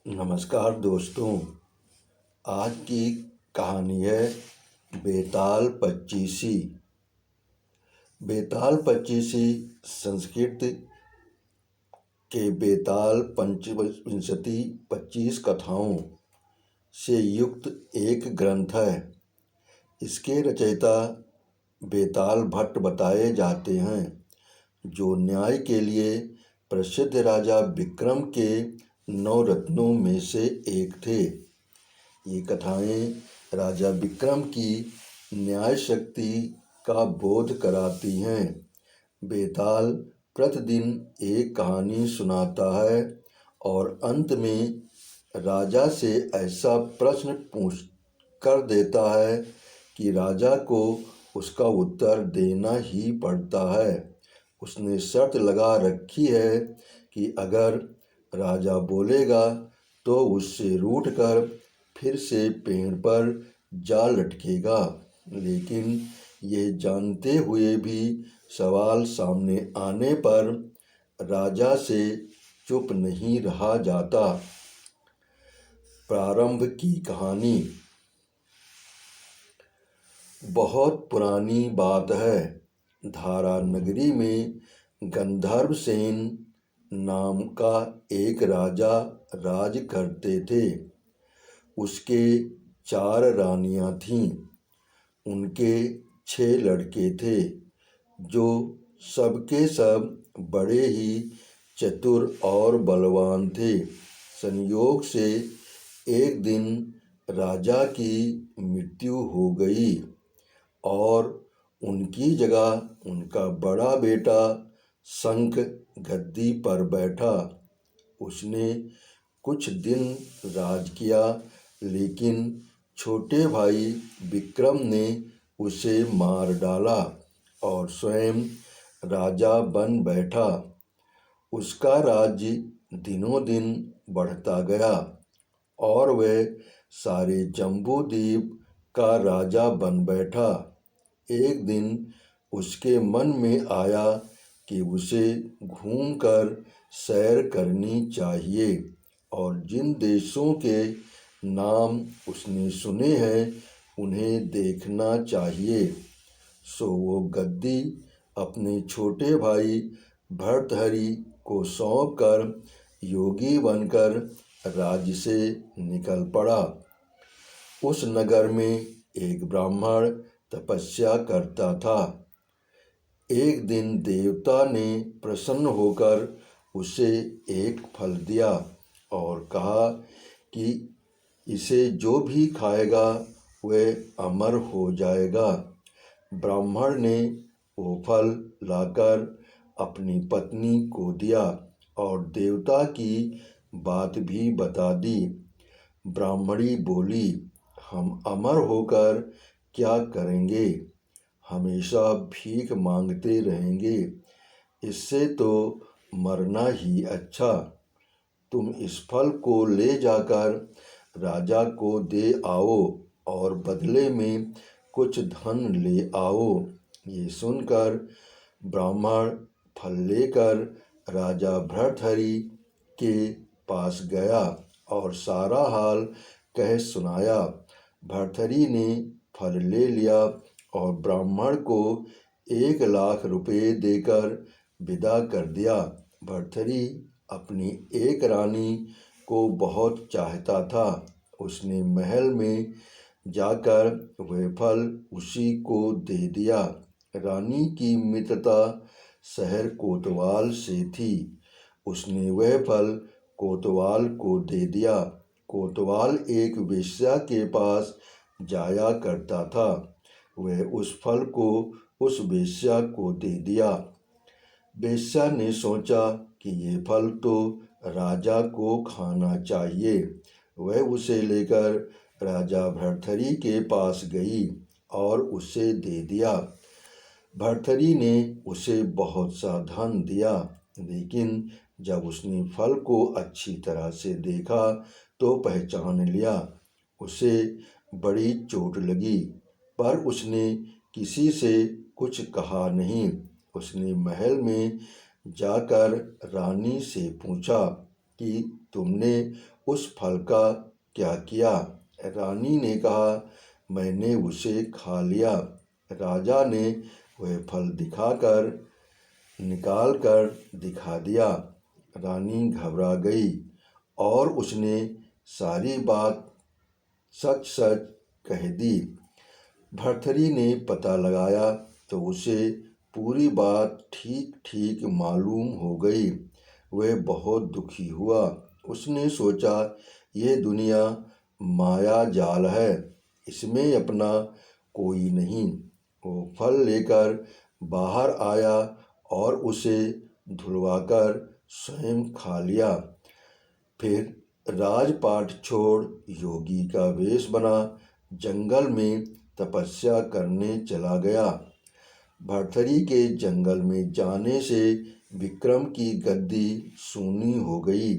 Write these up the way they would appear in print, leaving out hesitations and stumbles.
नमस्कार दोस्तों। आज की कहानी है बेताल पच्चीसी। बेताल पच्चीसी संस्कृत के बेताल पंचविंशति 25 कथाओं से युक्त एक ग्रंथ है। इसके रचयिता बेताल भट्ट बताए जाते हैं, जो न्याय के लिए प्रसिद्ध राजा विक्रम के 9 रत्नों में से एक थे। ये कथाएं राजा विक्रम की न्याय शक्ति का बोध कराती हैं। बेताल प्रतिदिन एक कहानी सुनाता है और अंत में राजा से ऐसा प्रश्न पूछ कर देता है कि राजा को उसका उत्तर देना ही पड़ता है। उसने शर्त लगा रखी है कि अगर राजा बोलेगा तो उससे रूठकर फिर से पेड़ पर जा लटकेगा, लेकिन ये जानते हुए भी सवाल सामने आने पर राजा से चुप नहीं रहा जाता। प्रारंभ की कहानी। बहुत पुरानी बात है। धारा नगरी में गंधर्वसेन नाम का एक राजा राज करते थे। उसके 4 रानियां थीं। उनके 6 लड़के थे, जो सबके सब बड़े ही चतुर और बलवान थे। संयोग से एक दिन राजा की मृत्यु हो गई और उनकी जगह उनका बड़ा बेटा शंख गद्दी पर बैठा। उसने कुछ दिन राज किया, लेकिन छोटे भाई विक्रम ने उसे मार डाला और स्वयं राजा बन बैठा। उसका राज्य दिनों दिन बढ़ता गया और वह सारे जम्बूद्वीप का राजा बन बैठा। एक दिन उसके मन में आया कि उसे घूमकर सैर करनी चाहिए और जिन देशों के नाम उसने सुने हैं उन्हें देखना चाहिए। सो वो गद्दी अपने छोटे भाई भर्तहरि को सौंप कर योगी बनकर राज्य से निकल पड़ा। उस नगर में एक ब्राह्मण तपस्या करता था। एक दिन देवता ने प्रसन्न होकर उसे एक फल दिया और कहा कि इसे जो भी खाएगा वह अमर हो जाएगा। ब्राह्मण ने वो फल लाकर अपनी पत्नी को दिया और देवता की बात भी बता दी। ब्राह्मणी बोली, हम अमर होकर क्या करेंगे? हमेशा भीख मांगते रहेंगे। इससे तो मरना ही अच्छा। तुम इस फल को ले जाकर राजा को दे आओ और बदले में कुछ धन ले आओ। ये सुनकर ब्राह्मण फल लेकर राजा भर्तहरि के पास गया और सारा हाल कह सुनाया। भर्तहरि ने फल ले लिया और ब्राह्मण को 1 लाख रुपए देकर विदा कर दिया। भर्तहरि अपनी एक रानी को बहुत चाहता था। उसने महल में जाकर वह फल उसी को दे दिया। रानी की मित्रता शहर कोतवाल से थी। उसने वह फल कोतवाल को दे दिया। कोतवाल एक वेश्या के पास जाया करता था। वह उस फल को उस वेश्या को दे दिया। वेश्या ने सोचा कि ये फल तो राजा को खाना चाहिए। वह उसे लेकर राजा भर्तहरि के पास गई और उसे दे दिया। भर्तहरि ने उसे बहुत सा धन दिया, लेकिन जब उसने फल को अच्छी तरह से देखा तो पहचान लिया। उसे बड़ी चोट लगी, पर उसने किसी से कुछ कहा नहीं। उसने महल में जाकर रानी से पूछा कि तुमने उस फल का क्या किया? रानी ने कहा, मैंने उसे खा लिया। राजा ने वह फल निकाल कर दिखा दिया। रानी घबरा गई और उसने सारी बात सच सच कह दी। भर्तृहरि ने पता लगाया तो उसे पूरी बात ठीक ठीक मालूम हो गई। वह बहुत दुखी हुआ। उसने सोचा, यह दुनिया माया जाल है, इसमें अपना कोई नहीं। वो फल लेकर बाहर आया और उसे धुलवाकर स्वयं खा लिया। फिर राजपाट छोड़ योगी का वेश बना जंगल में तपस्या करने चला गया। भर्तृहरि के जंगल में जाने से विक्रम की गद्दी सूनी हो गई।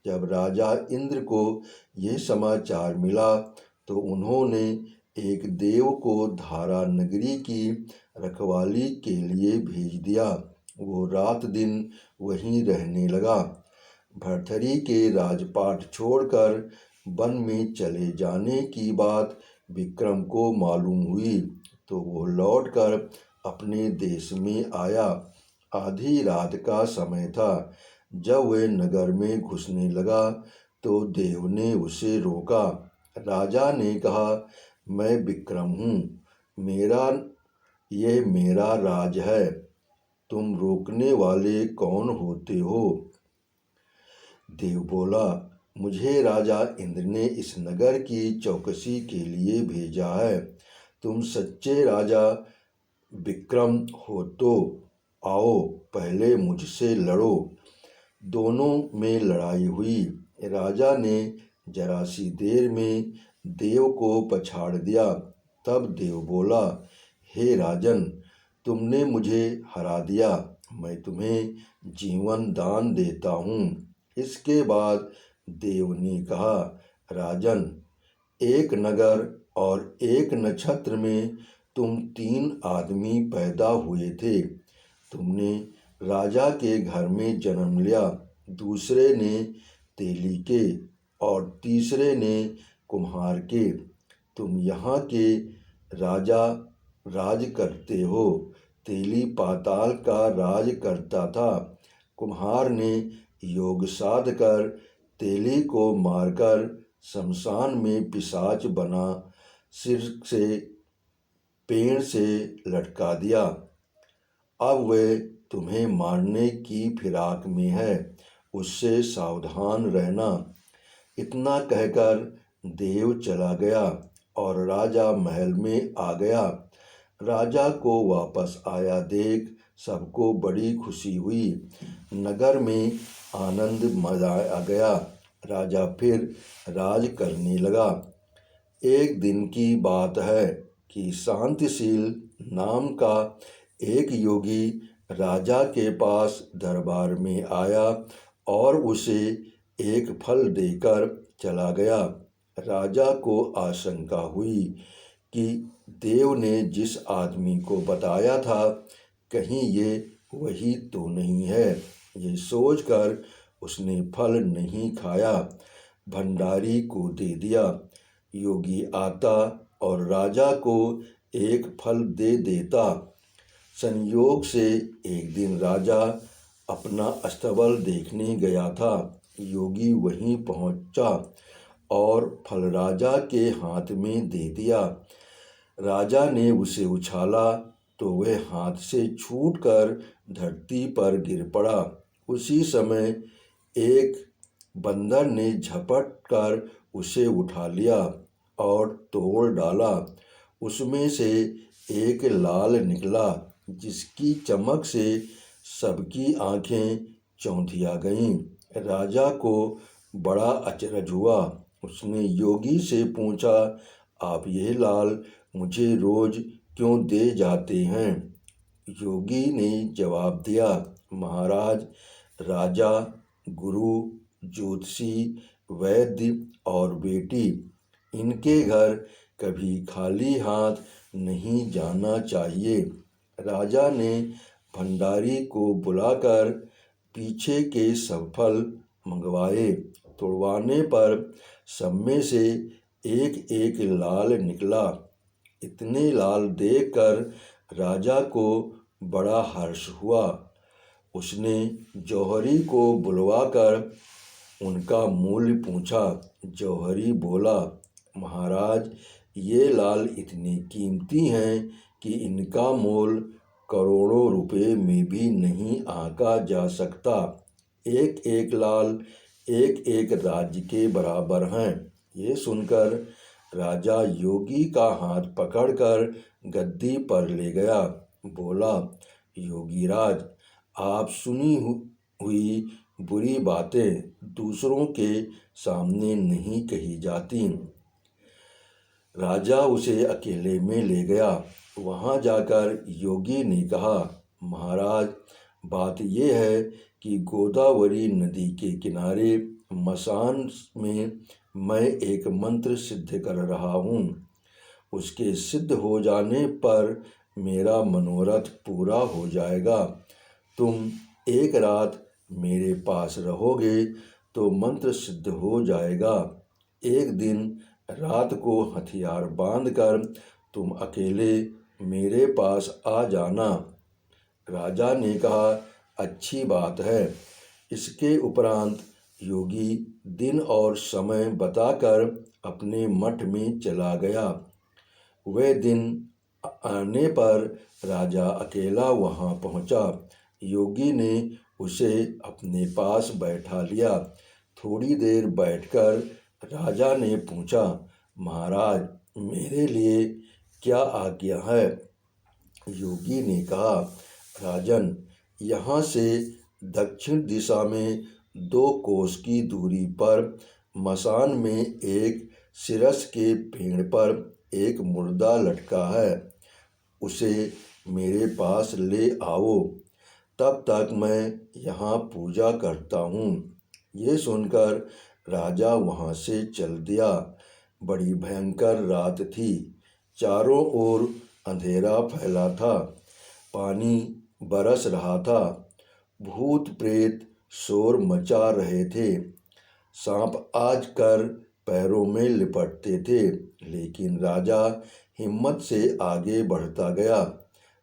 जब राजा इंद्र को यह समाचार मिला तो उन्होंने एक देव को धारा नगरी की रखवाली के लिए भेज दिया। वो रात दिन वहीं रहने लगा। भर्तृहरि के राजपाट छोड़कर वन में चले जाने की बात विक्रम को मालूम हुई तो वो लौटकर अपने देश में आया। आधी रात का समय था। जब वह नगर में घुसने लगा तो देव ने उसे रोका। राजा ने कहा, मैं विक्रम हूँ, यह मेरा राज है, तुम रोकने वाले कौन होते हो? देव बोला, मुझे राजा इंद्र ने इस नगर की चौकसी के लिए भेजा है। तुम सच्चे राजा विक्रम हो तो आओ, पहले मुझसे लड़ो। दोनों में लड़ाई हुई। राजा ने जरा सी देर में देव को पछाड़ दिया। तब देव बोला, हे राजन, तुमने मुझे हरा दिया, मैं तुम्हें जीवन दान देता हूँ। इसके बाद देव ने कहा, राजन, एक नगर और एक नक्षत्र में तुम 3 आदमी पैदा हुए थे। तुमने राजा के घर में जन्म लिया, दूसरे ने तेली के और तीसरे ने कुम्हार के। तुम यहाँ के राजा राज करते हो। तेली पाताल का राज करता था। कुम्हार ने योग साध कर तेली को मारकर शमशान में पिशाच बना सिर से पेड़ से लटका दिया। अब वह तुम्हें मारने की फिराक में है, उससे सावधान रहना। इतना कहकर देव चला गया और राजा महल में आ गया। राजा को वापस आया देख सबको बड़ी खुशी हुई। नगर में आनंद मजा आ गया। राजा फिर राज करने लगा। एक दिन की बात है कि शांतिशील नाम का एक योगी राजा के पास दरबार में आया और उसे एक फल देकर चला गया। राजा को आशंका हुई कि देव ने जिस आदमी को बताया था कहीं ये वही तो नहीं है। ये सोचकर उसने फल नहीं खाया, भंडारी को दे दिया। योगी आता और राजा को एक फल दे देता। संयोग से एक दिन राजा अपना अस्तबल देखने गया था। योगी वहीं पहुंचा और फल राजा के हाथ में दे दिया। राजा ने उसे उछाला तो वह हाथ से छूटकर धरती पर गिर पड़ा। उसी समय एक बंदर ने झपट कर उसे उठा लिया और तोड़ डाला। उसमें से एक लाल निकला जिसकी चमक से सबकी आंखें चौंधिया गईं। राजा को बड़ा अचरज हुआ। उसने योगी से पूछा, आप यह लाल मुझे रोज क्यों दे जाते हैं? योगी ने जवाब दिया, महाराज, राजा, गुरु, ज्योतिषी, वैद्य और बेटी, इनके घर कभी खाली हाथ नहीं जाना चाहिए। राजा ने भंडारी को बुलाकर पीछे के सब फल मंगवाए तुड़वाने पर सब में से एक एक लाल निकला। इतने लाल देखकर राजा को बड़ा हर्ष हुआ। उसने जौहरी को बुलवाकर उनका मूल्य पूछा। जौहरी बोला, महाराज, ये लाल इतनी कीमती हैं कि इनका मोल करोड़ों रुपए में भी नहीं आंका जा सकता। एक एक लाल एक एक राज्य के बराबर हैं। ये सुनकर राजा योगी का हाथ पकड़कर गद्दी पर ले गया। बोला, योगीराज, आप सुनी हुई बुरी बातें दूसरों के सामने नहीं कही जाती। राजा उसे अकेले में ले गया। वहाँ जाकर योगी ने कहा, महाराज, बात यह है कि गोदावरी नदी के किनारे मसान में मैं एक मंत्र सिद्ध कर रहा हूँ। उसके सिद्ध हो जाने पर मेरा मनोरथ पूरा हो जाएगा। तुम एक रात मेरे पास रहोगे तो मंत्र सिद्ध हो जाएगा। एक दिन रात को हथियार बांधकर तुम अकेले मेरे पास आ जाना। राजा ने कहा, अच्छी बात है। इसके उपरांत योगी दिन और समय बताकर अपने मठ में चला गया। वह दिन आने पर राजा अकेला वहाँ पहुँचा। योगी ने उसे अपने पास बैठा लिया। थोड़ी देर बैठकर राजा ने पूछा, महाराज, मेरे लिए क्या आज्ञा है? योगी ने कहा, राजन, यहाँ से दक्षिण दिशा में 2 कोस की दूरी पर मसान में एक सिरस के पेड़ पर एक मुर्दा लटका है। उसे मेरे पास ले आओ। तब तक मैं यहाँ पूजा करता हूँ। ये सुनकर राजा वहाँ से चल दिया। बड़ी भयंकर रात थी। चारों ओर अंधेरा फैला था। पानी बरस रहा था। भूत प्रेत शोर मचा रहे थे। सांप आज कर पैरों में लिपटते थे। लेकिन राजा हिम्मत से आगे बढ़ता गया।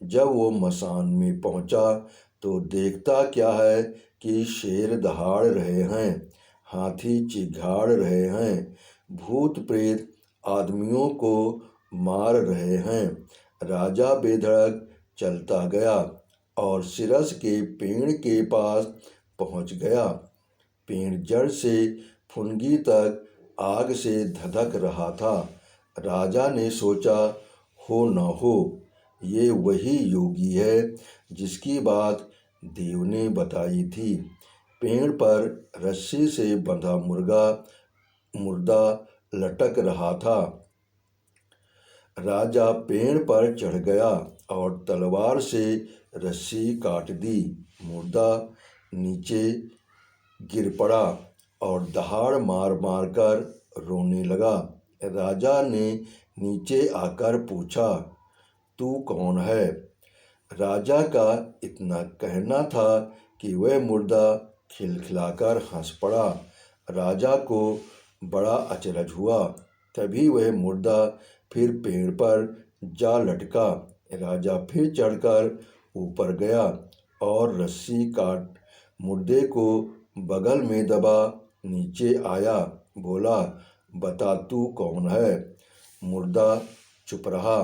जब वो मसान में पहुंचा तो देखता क्या है कि शेर दहाड़ रहे हैं, हाथी चिघाड़ रहे हैं, भूत प्रेत आदमियों को मार रहे हैं। राजा बेधड़क चलता गया और सिरस के पेड़ के पास पहुंच गया। पेड़ जड़ से फुनगी तक आग से धधक रहा था। राजा ने सोचा, हो न हो, ये वही योगी है जिसकी बात देव ने बताई थी। पेड़ पर रस्सी से बंधा मुर्दा लटक रहा था। राजा पेड़ पर चढ़ गया और तलवार से रस्सी काट दी। मुर्दा नीचे गिर पड़ा और दहाड़ मार मार कर रोने लगा। राजा ने नीचे आकर पूछा, तू कौन है? राजा का इतना कहना था कि वह मुर्दा खिलखिलाकर हंस पड़ा। राजा को बड़ा अचरज हुआ। तभी वह मुर्दा फिर पेड़ पर जा लटका। राजा फिर चढ़कर ऊपर गया और रस्सी काट मुर्दे को बगल में दबा नीचे आया। बोला, बता तू कौन है? मुर्दा चुप रहा।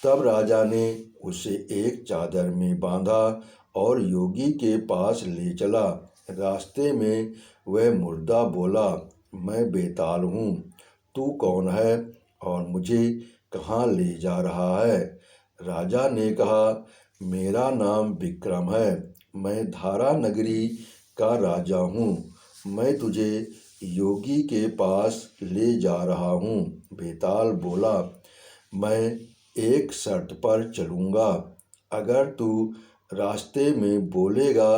तब राजा ने उसे एक चादर में बांधा और योगी के पास ले चला। रास्ते में वह मुर्दा बोला, मैं बेताल हूँ, तू कौन है और मुझे कहाँ ले जा रहा है? राजा ने कहा, मेरा नाम विक्रम है, मैं धारा नगरी का राजा हूँ। मैं तुझे योगी के पास ले जा रहा हूँ। बेताल बोला, मैं एक शर्त पर चलूँगा। अगर तू रास्ते में बोलेगा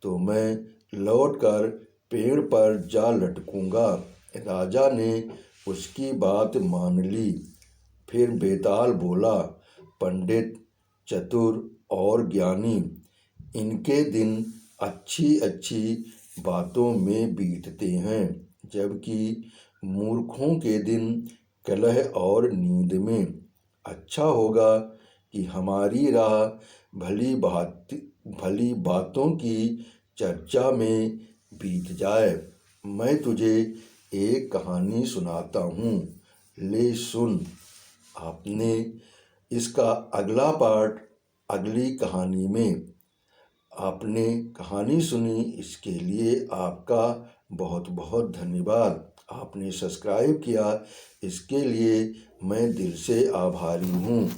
तो मैं लौटकर पेड़ पर जा लटकूँगा। राजा ने उसकी बात मान ली। फिर बेताल बोला, पंडित, चतुर और ज्ञानी, इनके दिन अच्छी अच्छी बातों में बीतते हैं। जबकि मूर्खों के दिन कलह और नींद में। अच्छा होगा कि हमारी राह भली बातों की चर्चा में बीत जाए। मैं तुझे एक कहानी सुनाता हूँ, ले सुन। आपने इसका अगला पार्ट अगली कहानी में। आपने कहानी सुनी, इसके लिए आपका बहुत बहुत धन्यवाद। आपने सब्सक्राइब किया, इसके लिए मैं दिल से आभारी हूँ।